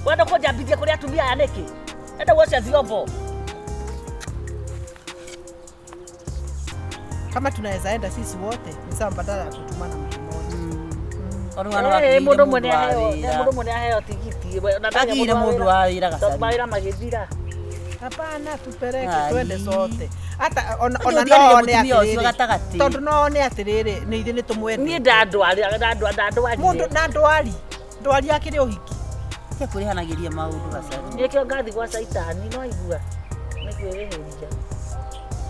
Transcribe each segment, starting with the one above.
Wenda kujambidia kuri atumia aya niki. Enda wote vyombo. Kama tunaweza enda sisi wote, ni sawa badala ya kutumana mtu mmoja. Mundu mwene aheo tigiti. Agire mundu awira Gacharu. Maira magithira. Hapana, tupeleke twende sote. Hata ona noone atiriri. Tondu noone atiriri, ni ithe ni tumwende. Ni ndandwari. Mundu na ndwari akiri uhiki. Ke kurihanagiria maundu Gacharu. Ni kio ngathi gwa Saitani no igua. Ni kwirihiria.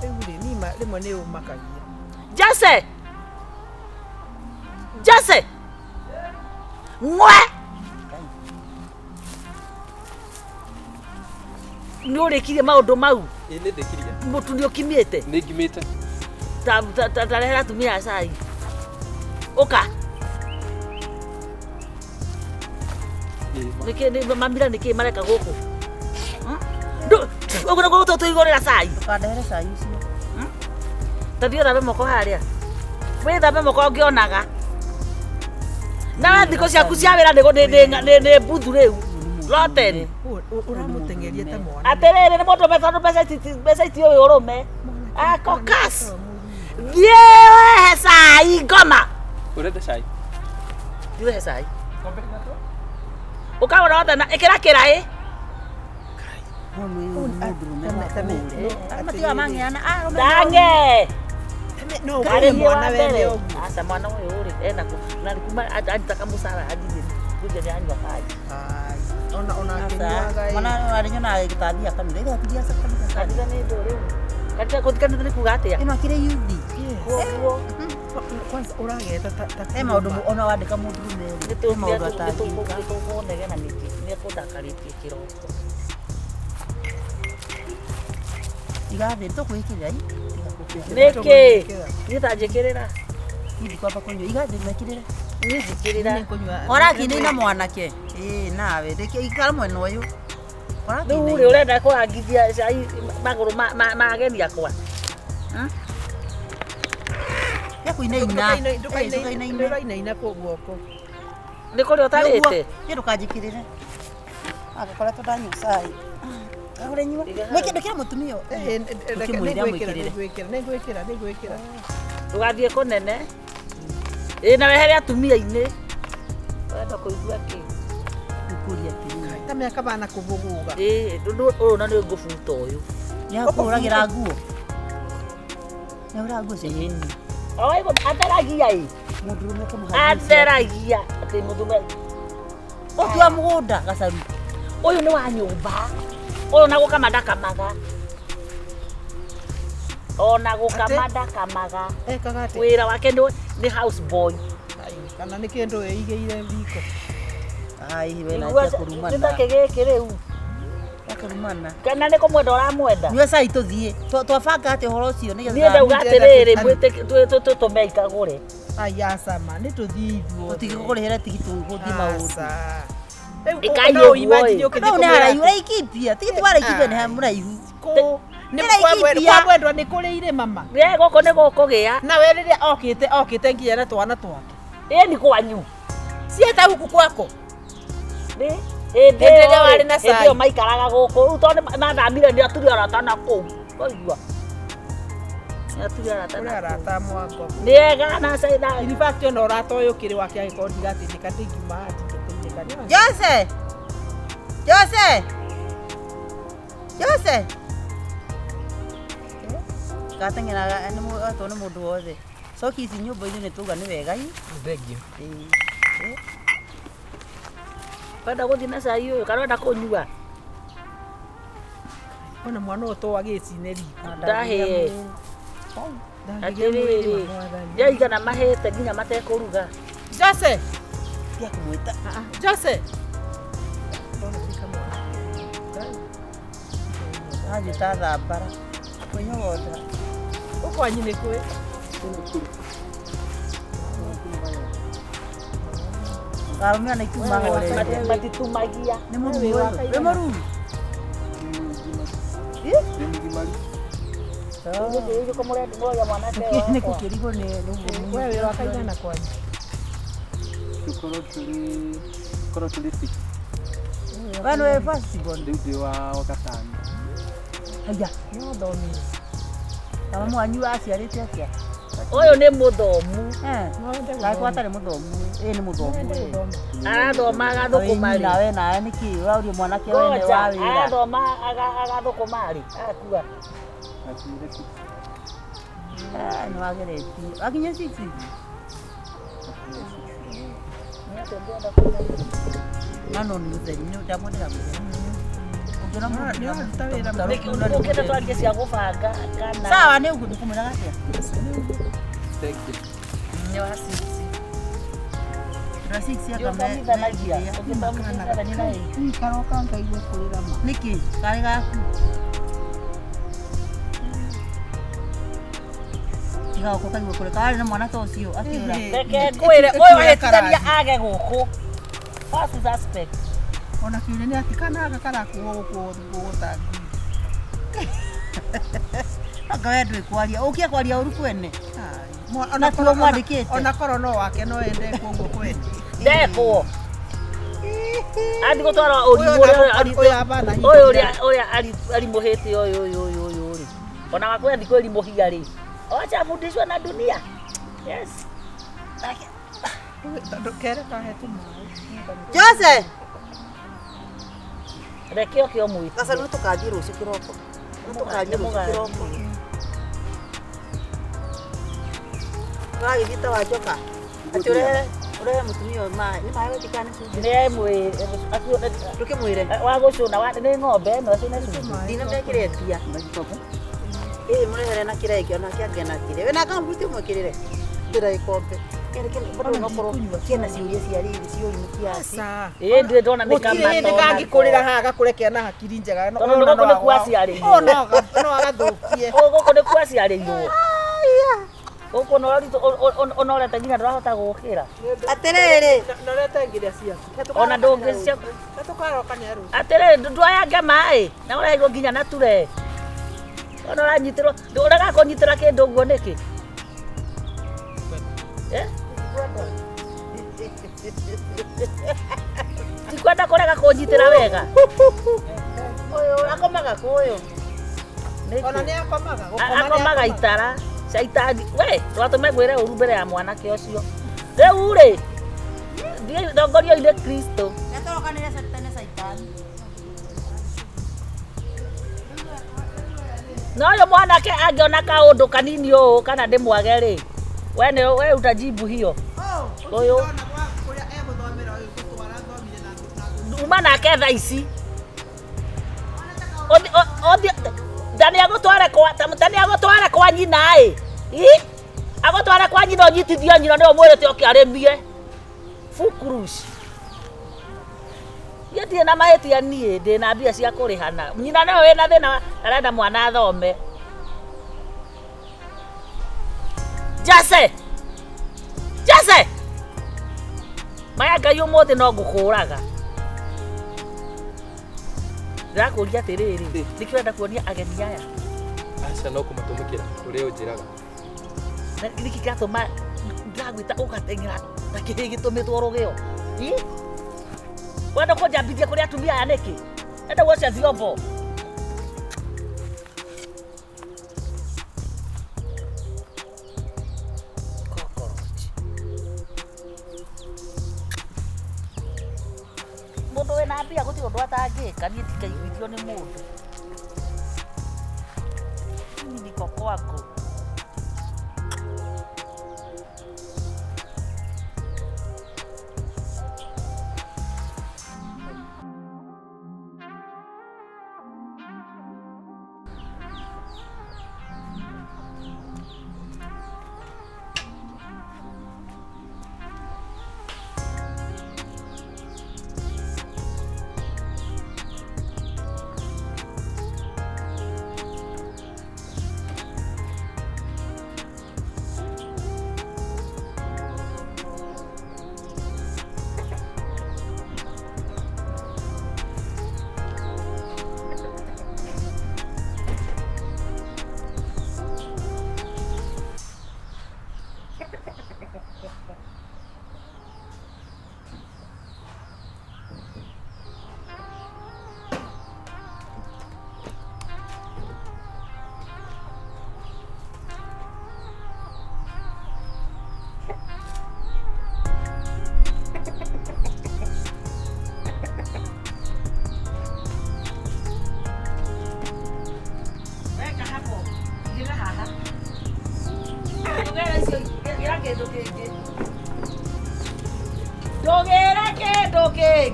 Eure ni rimwe ni umakagia. Jase. Ngwe. Nurikirie maundu mau. Ni ndekirie. Mutu ni ukimiete. Ni ngimite. Ta rehera tumia cai. Oka. Niki mamira niki mareka guku. Ogora goto tuigorera cai. Kandehere cai ucio. Tathio thabe moko haria. We thabe moko ngionaga. Na thiko ciaku cia wira ni buthu riu. Roten. Uramutengeria ta mwana. Aterere ni mundu mbeca itio we urume. Kokas. Thie cai ngoma. Urenda cai? Thie cai. Ukabona wothe na ikira kirai. Matiga mangiana Dange. No, kare mwana wene ogu. Asa mwana uyu uri ena na kuma anitaka musara adini. Kuja ni anywa kaji. Ona kinywaga. Mwana arinyona agitathia kanitha ile atia sakana. Kanitha ni ndore. Katika kuthikana ni kugatia. Ino akire yuthi. Kwanza urageta ta. Maundu ona wandika mundu meri. Maundu atati. Negena niki. Ni kudakaritie kiroko. Igathi tukwikira i. Niki. Nitajikirira. Hivi kwamba kunyo igathi mekirira. Nizikirira. Ora kini na mwanake. Nawe reke ikara mwena uyu. Ora kini. Uri urenda kurangithia cai maguru mageni akwa. Ya kuinaina. Ndukainaina kwa guoko. Ni kuri utarite. Ni ndukajikirire. Agakora tudanyo cai. Ure nywa. Mweke ndekera mutumio. Nĩngwĩkĩra. Tugathie kunene. Na wehere atumia ini. Wenda kuigua ki. Kukuria tiri. Ta mĩaka bana kũbũgũga. Uyu na nĩ ngubuta uyu. Ya kuragira nguo. Na ura nguo cini. Oi ataragia i. Mundurume kumuhagia. Ataragia. Ati mundurume. Otua mugunda Gacharu. Uyu ni wa nyumba. Ona gukamada kamaga. Ekaga atĩ. Wira wake ni house boy. Kana nĩ kĩndũ eigĩire thiko. Ai wena tia kurumana. Ndake gĩkĩ rĩu. Kurumana. Kana nĩ kũmwenda ũramwenda. Nyue cai tuthie. Twabanga ati horo ucio ni Niĩ ndauga atĩrĩrĩ mwĩte tũmeikagũre. Ai asama nĩ tũthie ithuothe. Tutigũkũrĩhĩra tigiti ũgũthiĩ maũndũ. Ikayo imagine ukithie no haraihu raikipia tigiti waraikipia ni hamuraihu ni kwagwendwa ni kuri ire mama ye goko ni gukugia na we riria okite nginya na twana twake ni kwanyu sieta huku kwako ni ndio wale na sai ndio maikaraga guku tondu mathamire ni aturi aratana kuu koigua aturi arata mwako ni ega na sai na in fact no ratoyo kiri wake agikondi gatindika ndingima Jose gatengera ni mundu wothe soki ici nyumba-ini ni tuga ni wega i thengio kwenda guthii na cai uyu kana wenda kunyua ona mwana uto agicine riko ndahe atĩrĩrĩ yaigana mahĩte nginya matekũruga Jose tia kumwita Jose aje ta thambara kwenyogoda ukwanyu nĩ kwĩ Karumia na ituma hore matitumagia ni mũruru we mũruru Hiyo kama mradi moja mwanake ni kukirigo ni wewe wakaigana kwanyu tukoro turi Koro tulipi. Wano e first born. Ndio wa gatano. Aya, no domi. Kama mwanyu aciarite atia. Oyo nĩ mũthomu. Gakwata nĩ mũthomu. Nĩ mũthomu. Arathoma agathũkũma rĩ. Nawe nĩkĩ waurie mwanake wene wa wĩra. Arathoma agathũkũma rĩ. Akua. Nĩ wageretie. Akinya 6. Nano ni utheri ni ndamwendera Ukenda twarie cia gũbanga kana. Sawa nĩ ũguo ndikumwĩra gatia. Thank you. Nĩ wa 6. Ra 6 ya kama. Ni karoka ngaigua kũrĩra ma. Nĩkĩ? Karĩ gaku. Tiga ũko kaigua kũrĩ karĩ na mwana ta ũcio akĩũra. Reke ngwĩre ũyũ ahĩtithania age gũkũ. What's his aspect? Ona kiuria nĩ ati kana gakarakuo gũgũtangi. Anga wewe ndũĩ kwaria. Ũkia kwaria ũru kwene. Ona korwo mwandĩkĩte. Ona korwo no wake no ende kũguo kwene. Ndekwo. Andi gũtwara ũrimũ ũrĩa arimũhĩte ũyũ rĩ. Ona wakwenda thikũ ĩrimũhia rĩ. Wachafundishwa na dunia. Yes. Kere kahete maĩ. Jose. Reke okio mwiti. Sasa nĩ tũkanjie rũciũ kĩroko. Tũkanjie rũciũ kĩroko. Wagĩthiĩ ta wa njoka. Ati ũrehe mũtumia ũyũ maĩ. Nĩ maĩ wetikane cumbĩ. Nĩ mwĩ Ndũkĩmwĩre. wa gũcũna nĩ ng'ombe ĩno cina cumbĩ. Ndinamekĩre tia. Mũrehere na kĩreke ona kĩangĩa na kĩrĩa. Wĩna kambuti ũmwĩkĩrĩre. Ndĩra ikombe. Bado unakorwo kiana ciuria cia riri ciũri kiasi. Ndire ndona nĩ kama nĩ gangĩkũrĩra haha gakũrekea na hakiri njega. Tondũ gũkũ nĩ kwaciarĩirwo. No agathũkie. Gũkũ nĩ kwaciarĩirwo. Gũkũ no ũrete nginya ndũrahota gũkĩra. Atĩrĩrĩ. Ndorete nginya ciaku. Ona ndũngĩcia. Tũkaroka nĩ arũ. Atĩrĩrĩ ndwayange maĩ. Na ũrehirwo nginya na ture. Ona ũranyitĩrwo. Ũrega kũnyitĩra kĩndũ ũguo nĩkĩ? Tikwenda kũrega kũnyitĩra wega. Ũyũ akomaga kũyũ. Ona nĩ akomaga. Akomaga itara. Shaitani. We, twatũme ngwĩre ũru mbere ya mwanake ũcio. Rĩu rĩ. Thiĩ ndongorio-inĩ Kristo. Nĩtũrokanĩre Saitani. No ũyũ mwanake angĩona kaũndũ kanini ũũ kana ndĩmwage rĩ. We utajibu hiyo. Ũyũ. Uma nake thaa ici. Ndani agũtware kwa nyina ĩ. Agũtware kwa nyina ũnyitithio nyina nĩ ũmwĩrĩte oke arĩmie. Fukurush. Niĩ ndirĩ na mahĩtia niĩ ndĩna mbia cia kũrĩhana. Nyina nĩwe wĩna thĩna arenda mwana athome. Jase! Maya Ngai ũmũthĩ no ngũkũraga. Ndĩrakũria atĩrĩrĩ, nĩkĩ ũrenda kuonia ageni aya? Aca no kũmatũmĩkĩra ũrĩa ũnjĩraga. Nĩkĩ kĩratũma ndagwĩta ũgateng'era na kĩhĩ gĩtũmĩtwo rũgĩo? Wenda kũnjambithia kũrĩ atumia aya nĩkĩ? Enda gũcia vyombo. Mũndũ wĩna mbia gũtirĩ ũndũ atangĩka, niĩ ndikaiguithio nĩ mũndũ. Mimi niko kwako.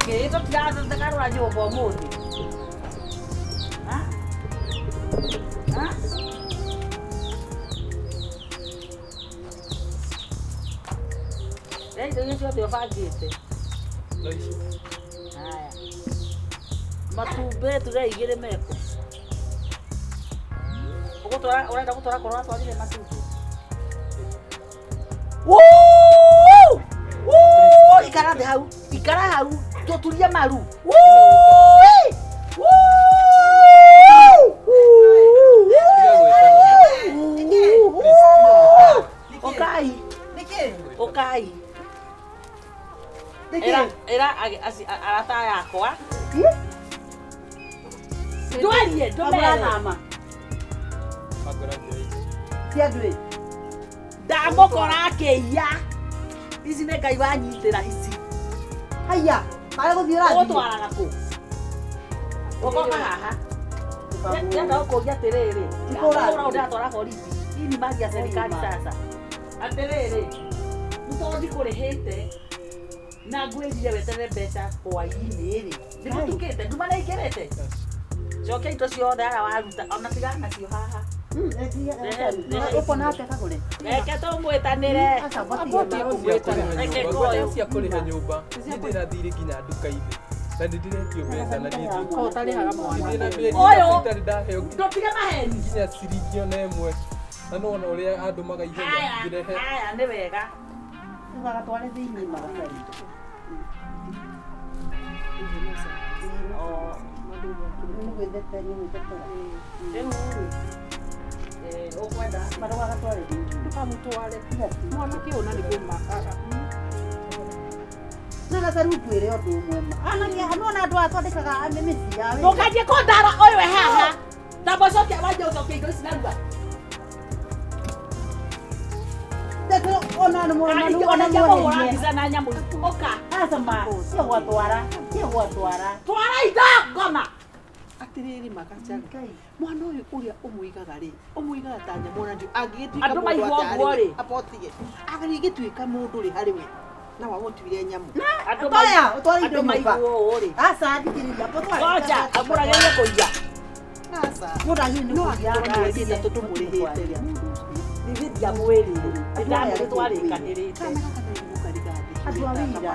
Okay, ito tinakarwa nyumba umuthi. Ha? Ha? Ndio yote yofagite. Haya. Matumbe turaigire meko. Ugotora urenda gutora korwa twalire matumbe. Woo! Woo! Ikara hau. Tutulia maru. Woo! Woo! Okay. Okay. Era arata yakwa. Ndwarie ndũmera. Tiandwe. Ndamũkora akĩiya. Ici nĩ Ngai wanyitĩra ici. Haya, para gũthiĩ ũrathiĩ. Ũgũtwaraga kũ? Ũgoka haha. Nenda ũkũria atĩrĩrĩ. Ũra ũndatwara borithi. Hii ni mali ya serikali sasa. Atĩrĩrĩ. Mũtondĩ kũrĩhĩte. Na ngwĩrire wetere mbeca hwaĩ-inĩ rĩ. Ndĩmũtukĩte, nduma nĩ ingĩrĩte. Cokia indo ciothe ara waruta, ona tigana nacio haha. Uko na atĩa Kagure? Reke tũmwĩtanĩre. Reke koyo cia kũrĩha nyũmba. Ndĩrathire nginya nduka-inĩ. Na ndĩretio mbeca na niĩ. Ũtarĩhaga mwana. Ũyũ Ndĩrĩ ndaheo ndũtige maheni. nginya ciringi ona ĩmwe. Na no ona ũrĩa andũ magaihenya ngĩrehe. Haya nĩ wega. Magatware thĩinĩ magatware. Ũkwenda magatware Ndũkamũtware. Mwanake ũyũ na nĩguo makaga. na Gacharu kwĩre ũndũ ũmwe ma. Anona andũ athondekaga mĩciĩ yao. ndũkanjie kũndara ũyũ haha. Ndamũcokia wanje ũcokia indo ici narua. Ona mũhũra mbica na nyamũ ũka. Asama, sio gwatwara. Twara indo ngoma. Atĩrĩrĩ Gacharu. Mwana ũyũ ũrĩa ũmũigaga ta nyamũ na ndio angĩgĩtuĩka Andũ maigua ũguo rĩ. apotige. Agĩgĩtuĩka mũndũ rĩ harĩ we. Na wamũtuire nyamũ. Utware maiguo rĩ. Asa thikĩrĩria potware. Ngoja amũragĩrie kũiya. Sasa. Mũragĩrie No kũiya. angĩkorwo nĩ tatũ tũmũrĩhĩte rĩ. Nithia mwĩrĩ rĩ. Ndamũtwarĩkanĩrĩte. Andũ a wĩra.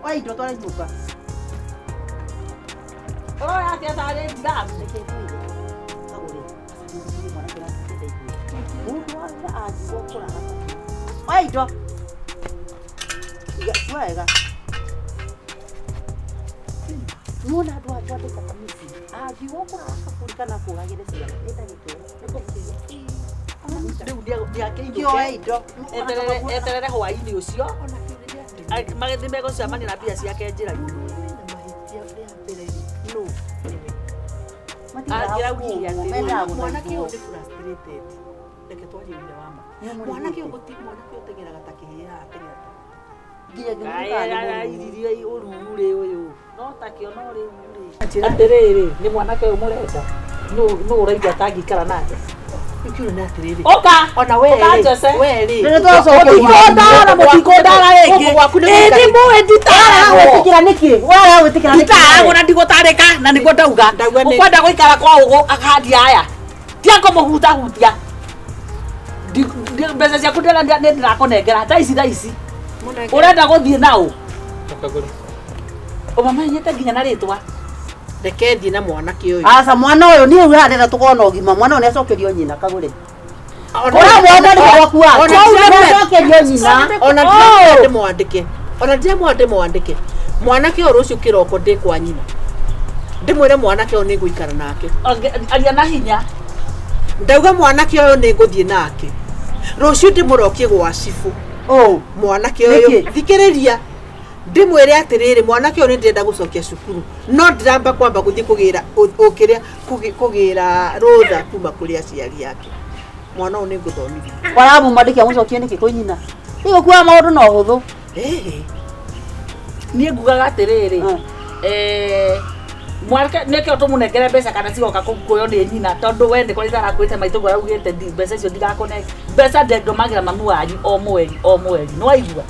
Oi, indo tware nyũmba. Oya atĩa tarĩ ndiramu. Oi, indo. Wega. Muona andũ a twandĩka kamĩci. Athiĩ kũraka kũrikana kũragĩre ciana. Rĩu ndiakĩinũke. Eterere hwaĩ-inĩ ũcio. Magĩthiĩ megũcemania na mbia ciake njĩra-inĩ. Angĩraugire atĩ Mwanake ũyũ nĩ frustrated. Reke twarie wĩra wa ma. Mwanake ũyũ ũteng'eraga ta kĩhĩa ateng'era. Iririe ũrure ũyũ. No takĩona ũrĩ ũrĩ. Atĩrĩrĩ, nĩ mwanake ũyũ mũrenda. Nũ ũraigua atangĩikara nake. Ikiuga nĩ atĩrĩrĩ. Oka! Ona we rĩ. Mũtikũndara rĩngĩ. Ĩndĩ mũĩ nditaragwo na ndigũtarĩka na nĩguo ndauga. Ũkwenda gũikara kwa ũgũ akahandia aya. Tia kũmũhutahutia. Mbeca ciaku ndĩrakũnengera. Tha ici. Ũrenda gũthiĩ naũ. Ũmamenyete nginya na rĩtwa. Reke thiĩ na mwanake ũyũ. Asa mwana ũyũ niĩ ũrĩa ndĩrenda tũkona ũgima. Mwana ũyũ nĩacokerio nyina Kagure. Ũramwenda nĩ gwaku wa. Nĩacokerio nyina. Ona ndĩmwandĩke. Mwanake ũyũ rũciũ kĩroko ndĩ kwa nyina. Ndĩmwĩre mwanake ũyũ nĩngũikara nake. Aria na hinya. Ndauga mwanake ũyũ nĩngũthiĩ nake. Rũciũ ndĩmũrokie gwa cibũ. Mwanake ũyũ thikĩrĩria. Ndĩmwĩre atĩrĩrĩ mwanake ũyũ nĩndĩrenda gũcokia cukuru. No ndĩramba kwamba gũthiĩ kũgĩra rũtha kuma kũrĩ aciari yake. Mwana ũyũ nĩngũthomithia. Waramũmandĩkia mũcokie nĩkĩ kwĩ nyina. Nĩ gũkuaga maũndũ no hũthũ. Niĩ ngugaga atĩrĩrĩ. Mwanake nĩkĩo tũmũnengere mbeca kana cigoka kuoywo nĩ nyina tondũ we nĩ kũrĩ arakwĩte maitũguo araugĩte mbeca icio ndigakũnenge. Mbeca ndũmagĩra mamu wanyu o mweri. Nĩwaigua?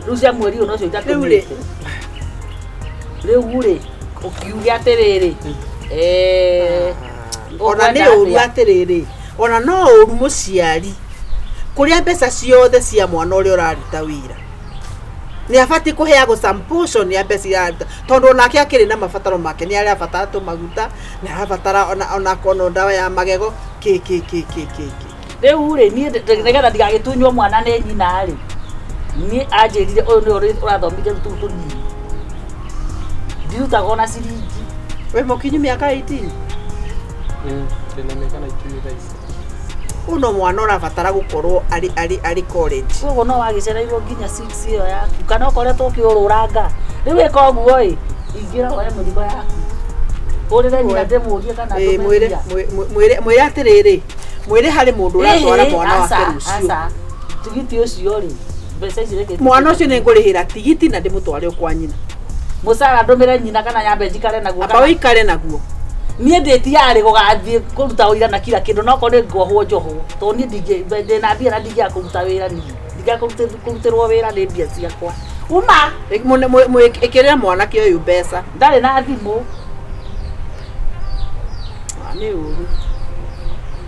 Rucia mweri uno cio itatumite. Riu ri ukiugia atiriri. Ona nĩ ũru atiriri. Ona no ũru mũciari. Kuria mbeca ciothe cia mwana ũrĩa ũraruta wĩra. Nĩ abati kũheagwo some portion ya mbeca iraruta. Tondũ nake akĩrĩ na mabataro make nĩ arĩa abatara tũmaguta, nĩ arabatara ona kono ndawa ya magego Riu ri niĩ nĩgetha ndigagĩtunywo mwana nĩ nyina ri. Niĩ anjĩrire ũyũ nĩ ũrathomithia rũtũrũ tũnini. Ndiutaga ona ciringi. We mũkinyu mĩaka 18. Ndĩna mĩaka 19 thaa Uno mwana ũrabatara gũkorwo ari college. Koguo no wagĩcereirwo nginya 6 ĩyo yaku. Kana ũkoretwo ũkĩũrũranga. Rĩu ĩka ũguo ĩ, ingĩra oya mũrigo yaku. Ũrĩre nyina ndĩmũrie kana ndũmĩria. Mwĩre atĩrĩrĩ. Mwĩre harĩ mũndũ ũratwara mwana wake rũciũ. Tigiti ũcio rĩ. Mbeca ici reke. Mwana ũcio nĩ ngũrĩhĩra tigiti na ndĩmũtware kwa nyina. Mũcara ndũmĩre nyina kana nyambe njikare naguo. Aba ũikare naguo. Niĩ ndĩtiarĩ gũgathiĩ kũruta wĩra na kila kĩndũ no korwo ngohwo njohwo. Tondũ niĩ ndĩna mbia na ndingĩaga kũruta wĩra niĩ. Ndingĩaga kũrutĩrwo wĩra nĩ mbia ciakwa. Uma ĩkĩrĩra mwanake ũyũ mbeca. Ndarĩ na thimũ. Nĩ ũru.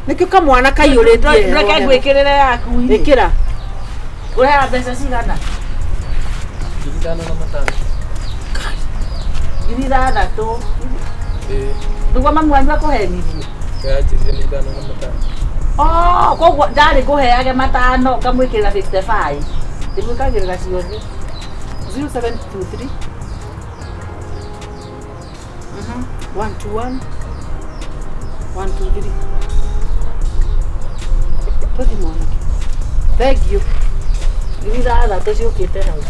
Nĩkĩo kamwana kaiyũrĩtie. Reke ngwĩkĩrĩre yaku. Ĩkĩra. Ũrehera mbeca cigana? 5,500. 6,000. Ndugu mami wanyu akũhenirie. Yanjĩrire nĩ 5,500. Koguo ndarĩ ngũheage 5 ngamwĩkĩrĩra 55. Ndĩmwĩkagĩrĩra ciothe. 0723 121 123. Tũthi mwanake. Thank you. 6,000 ciũkĩte hau.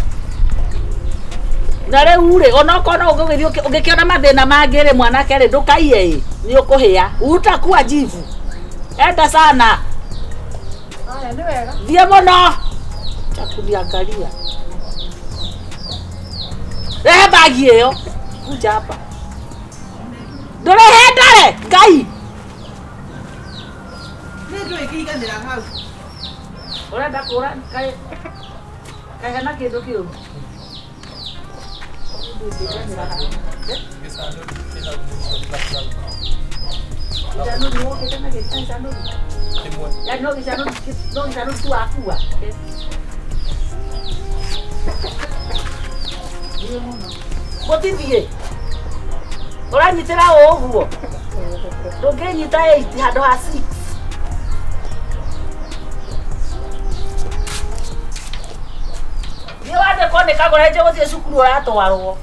Na rĩu rĩ ona ũkona ũngĩkĩona mathĩna mangĩ rĩ mwanake rĩ ndũkaiye ĩ nĩ ũkũhĩa. Utakuwa jivu. Enda sana. Haya nĩ wega. Thiĩ mũno. Takuniangalia. Rehe bagi ĩyo. Kuja hapa. Ndũrehe ndare. Ngai. Nĩ ndũ ĩkĩiganĩra hau. Ũrenda kũra kaĩ hena kĩndũ kĩũru. Gũtithiĩ ũranyitĩra ũguo ndũngĩnyita 8 handũ ha 6. Nĩ wandĩkwo nĩ Kagure gũthiĩ cukuru ũratwarwo.